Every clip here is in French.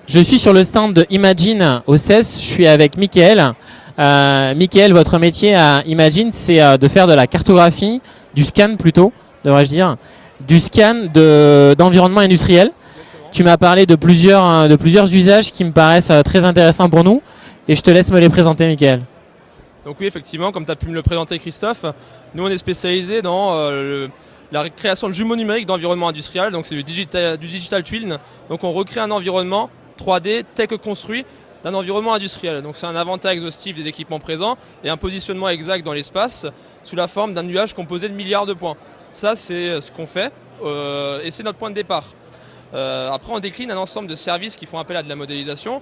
Je suis sur le stand de Imagine au CES. Je suis avec Mickaël. Mickaël, votre métier à Imagine, c'est de faire de la cartographie, du scan plutôt, devrais-je dire, du scan d'environnement industriel. Exactement. Tu m'as parlé de plusieurs usages qui me paraissent très intéressants pour nous. Et je te laisse me les présenter, Mickaël. Donc oui, effectivement, comme tu as pu me le présenter, Christophe, nous on est spécialisé dans la création de jumeaux numériques d'environnement industriel. Donc c'est du digital twin. Donc on recrée un environnement 3D tel que construit d'un environnement industriel. Donc c'est un inventaire exhaustif des équipements présents et un positionnement exact dans l'espace sous la forme d'un nuage composé de milliards de points. Ça c'est ce qu'on fait et c'est notre point de départ. Après on décline un ensemble de services qui font appel à de la modélisation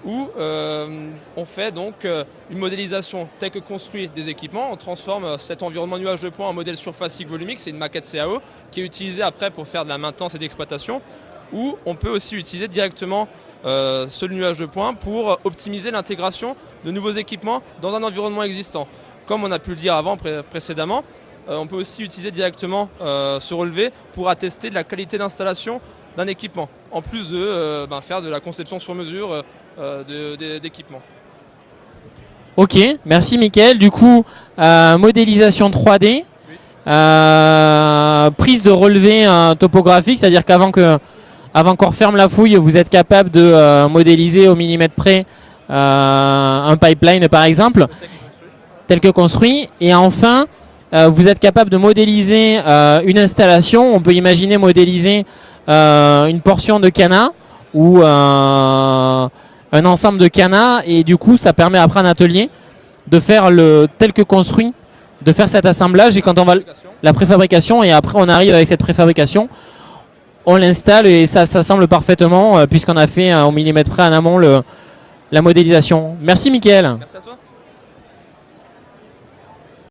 où on fait donc une modélisation telle que construit des équipements. On transforme cet environnement nuage de points en modèle surface volumique, c'est une maquette CAO qui est utilisée après pour faire de la maintenance et d'exploitation. Ou on peut aussi utiliser directement ce nuage de points pour optimiser l'intégration de nouveaux équipements dans un environnement existant. Comme on a pu le dire précédemment, on peut aussi utiliser directement ce relevé pour attester de la qualité d'installation d'un équipement, en plus de faire de la conception sur mesure d'équipements. Ok, merci Mickaël. Du coup, modélisation 3D, prise de relevé topographique, c'est-à-dire qu'avant qu'on referme la fouille, vous êtes capable de modéliser au millimètre près un pipeline par exemple, tel que construit. Et enfin, vous êtes capable de modéliser une installation. On peut imaginer modéliser une portion de canard ou un ensemble de canards. Et du coup, ça permet après un atelier de faire tel que construit, de faire cet assemblage. Et quand on va la préfabrication, et après on arrive avec cette préfabrication, on l'installe et ça s'assemble parfaitement puisqu'on a fait au millimètre près en amont la modélisation. Merci Mickaël. Merci à toi.